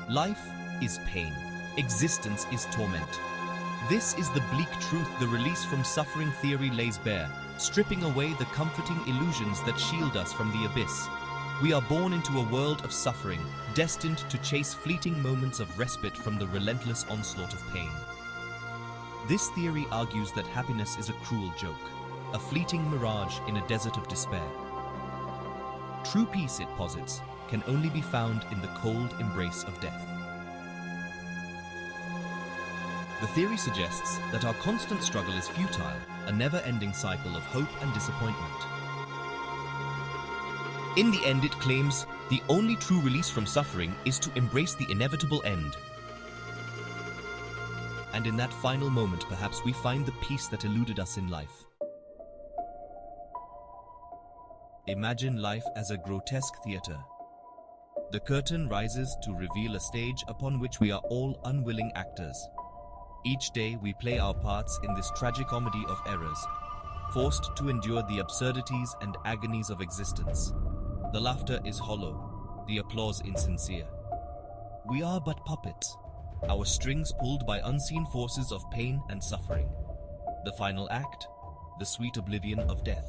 Life is pain. Existence is torment. This is the bleak truth the release from suffering theory lays bare, stripping away the comforting illusions that shield us from the abyss. We are born into a world of suffering, destined to chase fleeting moments of respite from the relentless onslaught of pain. This theory argues that happiness is a cruel joke, a fleeting mirage in a desert of despair. True peace, it posits, can only be found in the cold embrace of death. The theory suggests that our constant struggle is futile, a never-ending cycle of hope and disappointment. In the end, it claims, the only true release from suffering is to embrace the inevitable end. And in that final moment, perhaps we find the peace that eluded us in life. Imagine life as a grotesque theater. The curtain rises to reveal a stage upon which we are all unwilling actors. Each day we play our parts in this tragicomedy of errors, forced to endure the absurdities and agonies of existence. The laughter is hollow, the applause insincere. We are but puppets, our strings pulled by unseen forces of pain and suffering. The final act, the sweet oblivion of death.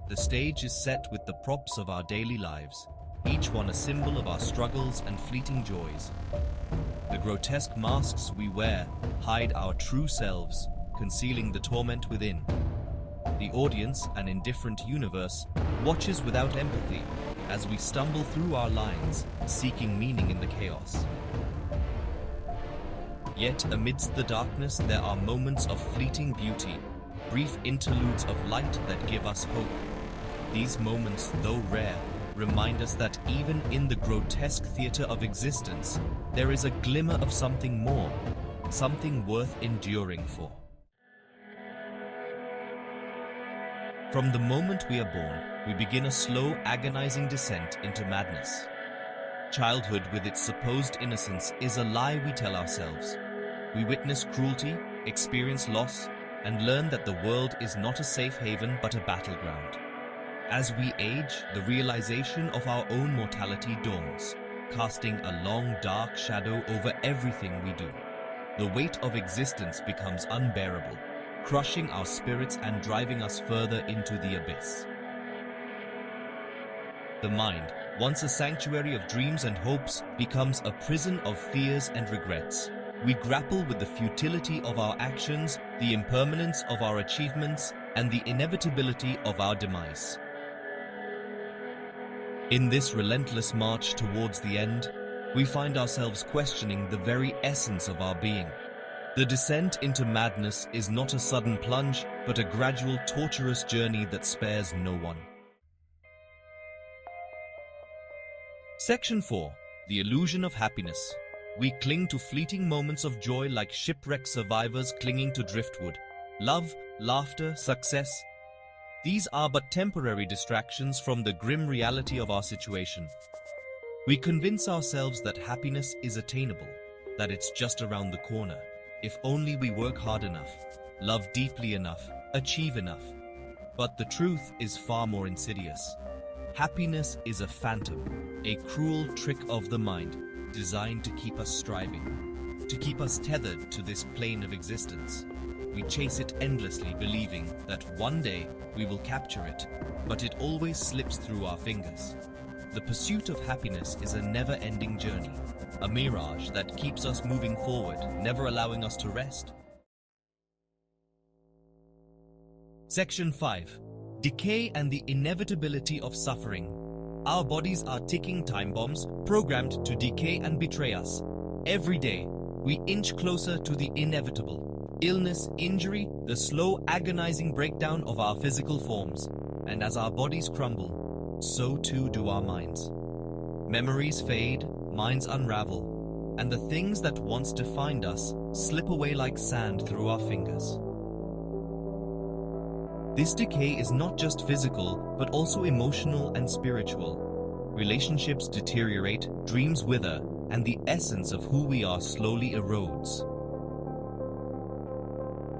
The stage is set with the props of our daily lives, each one a symbol of our struggles and fleeting joys. The grotesque masks we wear hide our true selves, concealing the torment within. The audience, an indifferent universe, watches without empathy as we stumble through our lines, seeking meaning in the chaos. Yet amidst the darkness there are moments of fleeting beauty, brief interludes of light that give us hope. These moments, though rare, remind us that even in the grotesque theater of existence, there is a glimmer of something more, something worth enduring for. From the moment we are born, we begin a slow, agonizing descent into madness. Childhood, with its supposed innocence, is a lie we tell ourselves. We witness cruelty, experience loss, and learn that the world is not a safe haven but a battleground. As we age, the realization of our own mortality dawns, casting a long, dark shadow over everything we do. The weight of existence becomes unbearable, crushing our spirits and driving us further into the abyss. The mind, once a sanctuary of dreams and hopes, becomes a prison of fears and regrets. We grapple with the futility of our actions, the impermanence of our achievements, and the inevitability of our demise. In this relentless march towards the end, we find ourselves questioning the very essence of our being. The descent into madness is not a sudden plunge, but a gradual, torturous journey that spares no one. Section 4. The illusion of happiness. We cling to fleeting moments of joy like shipwrecked survivors clinging to driftwood. Love, laughter, success. These are but temporary distractions from the grim reality of our situation. We convince ourselves that happiness is attainable, that it's just around the corner, if only we work hard enough, love deeply enough, achieve enough. But the truth is far more insidious. Happiness is a phantom, a cruel trick of the mind, designed to keep us striving, to keep us tethered to this plane of existence. We chase it endlessly, believing that one day we will capture it, but it always slips through our fingers. The pursuit of happiness is a never-ending journey, a mirage that keeps us moving forward, never allowing us to rest. Section 5. Decay and the inevitability of suffering. Our bodies are ticking time bombs, programmed to decay and betray us. Every day, we inch closer to the inevitable. Illness, injury, the slow, agonizing breakdown of our physical forms. And as our bodies crumble, so too do our minds. Memories fade, minds unravel, and the things that once defined us slip away like sand through our fingers. This decay is not just physical, but also emotional and spiritual. Relationships deteriorate, dreams wither, and the essence of who we are slowly erodes.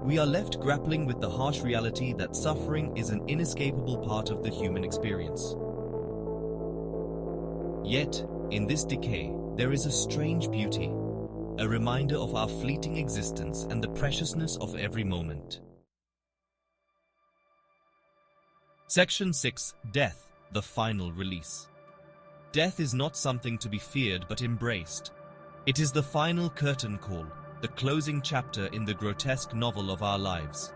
We are left grappling with the harsh reality that suffering is an inescapable part of the human experience. Yet, In this decay, there is a strange beauty, a reminder of our fleeting existence and the preciousness of every moment. Section 6. Death, the final release. Death is not something to be feared but embraced. It is the final curtain call, the closing chapter in the grotesque novel of our lives.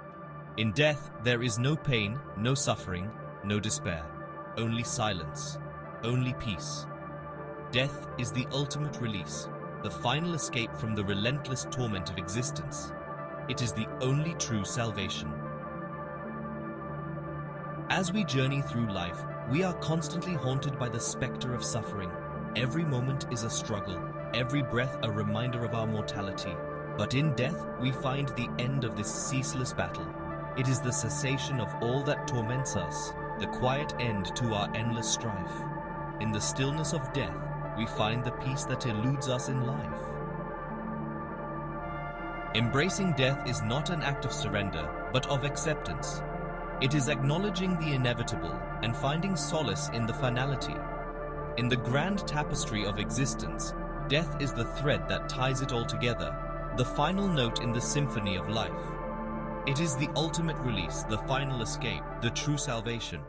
In death, there is no pain, no suffering, no despair, only silence, only peace. Death is the ultimate release, the final escape from the relentless torment of existence. It is the only true salvation. As we journey through life, we are constantly haunted by the specter of suffering. Every moment is a struggle, every breath a reminder of our mortality. But in death, we find the end of this ceaseless battle. It is the cessation of all that torments us, the quiet end to our endless strife. In the stillness of death, we find the peace that eludes us in life. Embracing death is not an act of surrender, but of acceptance. It is acknowledging the inevitable and finding solace in the finality. In the grand tapestry of existence, death is the thread that ties it all together, the final note in the symphony of life. It is the ultimate release, the final escape, the true salvation.